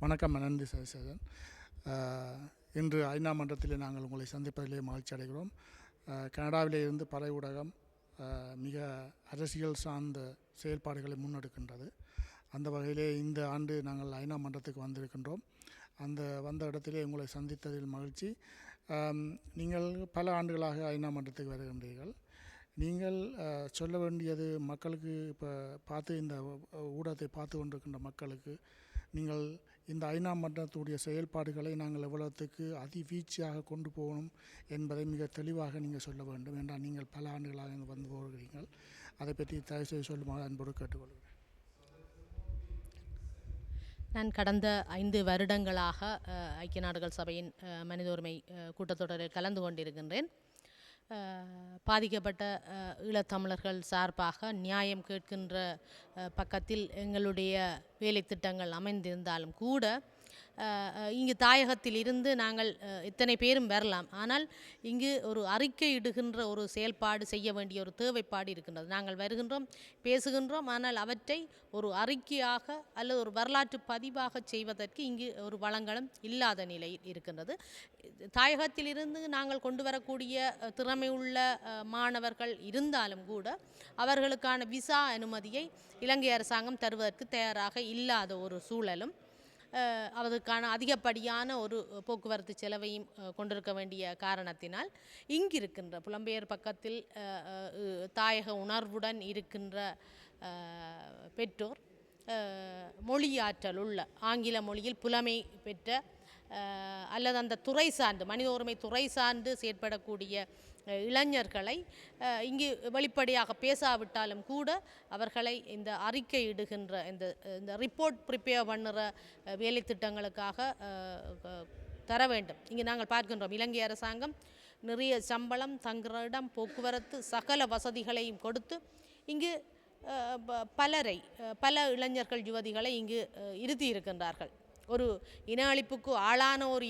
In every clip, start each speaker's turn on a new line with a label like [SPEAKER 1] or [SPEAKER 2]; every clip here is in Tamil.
[SPEAKER 1] வணக்கம். நன்றி சதீஷன். இன்று ஐநா மன்றத்தில் நாங்கள் உங்களை சந்திப்பதிலே மகிழ்ச்சி அடைகிறோம். கனடாவிலே இருந்து பறை ஊடகம் மிக அரசியல் சார்ந்த செயல்பாடுகளை முன்னெடுக்கின்றது. அந்த வகையிலே இந்த ஆண்டு நாங்கள் ஐநா மன்றத்துக்கு வந்திருக்கின்றோம். வந்த இடத்திலே உங்களை சந்தித்ததில் மகிழ்ச்சி. நீங்கள் பல ஆண்டுகளாக ஐநா மன்றத்துக்கு வருகின்றீர்கள். நீங்கள் சொல்ல வேண்டியது மக்களுக்கு, இப்போ இந்த ஊடகத்தை பார்த்து கொண்டிருக்கின்ற மக்களுக்கு நீங்கள் இந்த ஐநா மன்றத்துடைய செயல்பாடுகளை நாங்கள் எவ்வளவுக்கு அதிவீழ்ச்சியாக கொண்டு போகணும் என்பதை மிக தெளிவாக நீங்கள் சொல்ல வேண்டும். என்றால் நீங்கள் பல ஆண்டுகளாக வந்து போகிறீர்கள். அதை பற்றி தயவுசெய்து சொல்லுமாறு அன்போடு கேட்டுக்கொள்கிறேன்.
[SPEAKER 2] நான் கடந்த 5 வருடங்களாக ஐக்கிய நாடுகள் சபையின் மனித உரிமை கூட்டத்தொடரில் கலந்து கொண்டிருக்கின்றேன். பாதிக்கப்பட்ட ஈழத்தமிழர்கள் சார்பாக நியாயம் கேட்கின்ற பக்கத்தில் எங்களுடைய வேலை திட்டங்கள் அமைந்திருந்தாலும் கூட இங்கு தாயகத்தில் இருந்து நாங்கள் எத்தனை பேரும் வரலாம். ஆனால் இங்கு ஒரு அறிக்கை இடுகின்ற ஒரு செயல்பாடு செய்ய வேண்டிய ஒரு தேவைப்பாடு இருக்கின்றது. நாங்கள் வருகின்றோம், பேசுகின்றோம், ஆனால் அவற்றை ஒரு அறிக்கையாக அல்லது ஒரு வரலாற்று பதிவாக செய்வதற்கு இங்கு ஒரு வளங்களும் இல்லாத நிலையில் இருக்கின்றது. தாயகத்தில் இருந்து நாங்கள் கொண்டு வரக்கூடிய திறமையுள்ள மாணவர்கள் இருந்தாலும் கூட அவர்களுக்கான விசா அனுமதியை இலங்கை அரசாங்கம் தருவதற்கு தயாராக இல்லாத ஒரு சூழலும், அதற்கான அதிகப்படியான ஒரு போக்குவரத்து செலவையும் கொண்டிருக்க வேண்டிய காரணத்தினால் இங்கிருக்கின்ற புலம்பெயர் பக்கத்தில் தாயக உணர்வுடன் இருக்கின்ற பெற்றோர், மொழியாற்றல் உள்ள ஆங்கில மொழியில் புலமை பெற்ற அல்லது அந்த துறை சார்ந்து மனித உரிமை துறை சார்ந்து செயற்படக்கூடிய இளைஞர்களை இங்கு வெளிப்படையாக பேசாவிட்டாலும் கூட அவர்களை இந்த அறிக்கை இடுகின்ற இந்த ரிப்போர்ட் ப்ரிப்பேர் பண்ணுற வேலை திட்டங்களுக்காக தர வேண்டும். இங்கு நாங்கள் பார்க்கின்றோம், இலங்கை அரசாங்கம் நிறைய சம்பளம், தங்குற இடம், போக்குவரத்து, சகல வசதிகளையும் கொடுத்து இங்கு பல இளைஞர்கள் யுவதிகளை இங்கு இருத்தி இருக்கின்றார்கள். ஒரு இன அழிப்புக்கு ஆளான ஒரு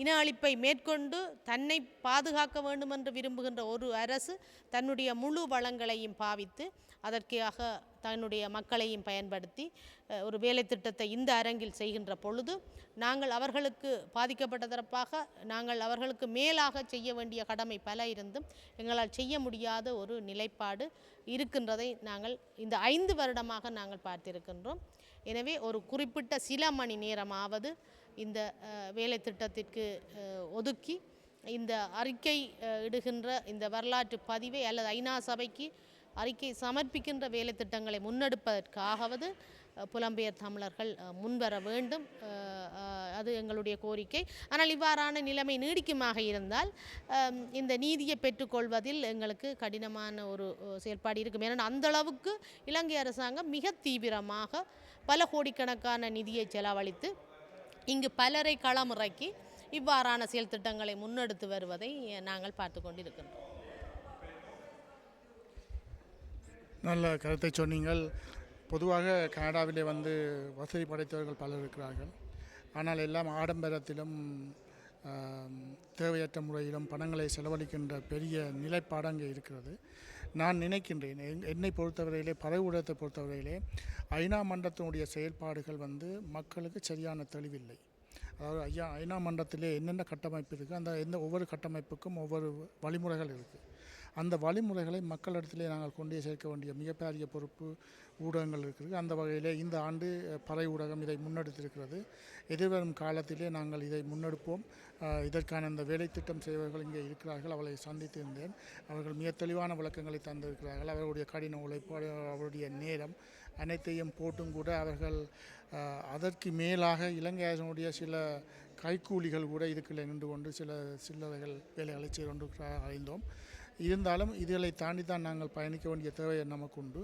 [SPEAKER 2] இன அழிப்பை மேற்கொண்டு தன்னை பாதுகாக்க வேண்டும் என்று விரும்புகின்ற ஒரு அரசு தன்னுடைய முழு வளங்களையும் பாவித்து அதற்காக தன்னுடைய மக்களையும் பயன்படுத்தி ஒரு வேலை திட்டத்தை இந்த அரங்கில் செய்கின்ற பொழுது நாங்கள் அவர்களுக்கு பாதிக்கப்பட்ட தரப்பாக நாங்கள் அவர்களுக்கு மேலாக செய்ய வேண்டிய கடமை பல இருந்தும் எங்களால் செய்ய முடியாத ஒரு நிலைப்பாடு இருக்கின்றதை நாங்கள் இந்த 5 வருடமாக நாங்கள் பார்த்திருக்கின்றோம். எனவே ஒரு குறிப்பிட்ட சில மணி நேரமாவது இந்த வேலை திட்டத்திற்கு ஒதுக்கி இந்த அறிக்கை இடுகின்ற இந்த வரலாற்று பதிவை அல்லது ஐநா சபைக்கு அறிக்கை சமர்ப்பிக்கின்ற வேலை திட்டங்களை முன்னெடுப்பதற்காகவது புலம்பெயர் தமிழர்கள் முன்வர வேண்டும். அது எங்களுடைய கோரிக்கை. ஆனால் இவ்வாறான நிலைமை நீடிக்குமாக இருந்தால் இந்த நீதியை பெற்றுக்கொள்வதில் எங்களுக்கு கடினமான ஒரு செயல்பாடு இருக்கும். ஏன்னா அந்த அளவுக்கு இலங்கை அரசாங்கம் மிக தீவிரமாக பல கோடிக்கணக்கான நிதியை செலவழித்து இங்கு பலரை களமிறக்கி இவ்வாறான செயல் திட்டங்களை முன்னெடுத்து வருவதை நாங்கள் பார்த்து கொண்டிருக்கின்றோம்.
[SPEAKER 1] நல்ல கருத்தை சொன்னீங்கள். பொதுவாக கனடாவிலே வசதி படைத்தவர்கள் பலர் இருக்கிறார்கள். ஆனால் எல்லாம் ஆடம்பரத்திலும் தேவையற்ற முறையிலும் பணங்களை செலவழிக்கின்ற பெரிய நிலைப்பாடு அங்கே இருக்கிறது. நான் நினைக்கின்றேன், என்னை பொறுத்தவரையிலே, பறை ஊடகத்தை பொறுத்தவரையிலே ஐநா மன்றத்தினுடைய செயல்பாடுகள் மக்களுக்கு சரியான தெளிவில்லை. அதாவது ஐநா மன்றத்திலே என்னென்ன கட்டமைப்பு இருக்குது, ஒவ்வொரு கட்டமைப்புக்கும் ஒவ்வொரு வழிமுறைகள் இருக்குது. அந்த வழிமுறைகளை மக்களிடத்திலே நாங்கள் கொண்டே சேர்க்க வேண்டிய மிகப்பெரிய பொறுப்பு ஊடகங்கள் இருக்குது. அந்த வகையிலே இந்த ஆண்டு பறை ஊடகம் இதை முன்னெடுத்திருக்கிறது. எதிர்வரும் காலத்திலே நாங்கள் இதை முன்னெடுப்போம். இதற்கான இந்த வேலை திட்டம் செய்வர்கள் இங்கே இருக்கிறார்கள். அவளை சந்தித்திருந்தேன். அவர்கள் மிக தெளிவான விளக்கங்களை தந்திருக்கிறார்கள். அவர்களுடைய கடின உழைப்பு, அவருடைய நேரம் அனைத்தையும் போட்டும் கூட அவர்கள் அதற்கு மேலாக இலங்கை அரசினுடைய சில கைக்கூலிகள் கூட இதுக்குள்ளே நின்று கொண்டு சில சில்லறைகள் வேலைகளை செய்து கொண்டு அறிந்தோம். இருந்தாலும் இதுகளை தாண்டி தான் நாங்கள் பயணிக்க வேண்டிய தேவை நமக்கு உண்டு.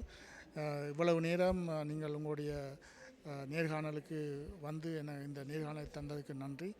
[SPEAKER 1] இவ்வளவு நேரம் நீங்கள் உங்களுடைய நேர்காணலுக்கு இந்த நேர்காணலை தந்ததுக்கு நன்றி.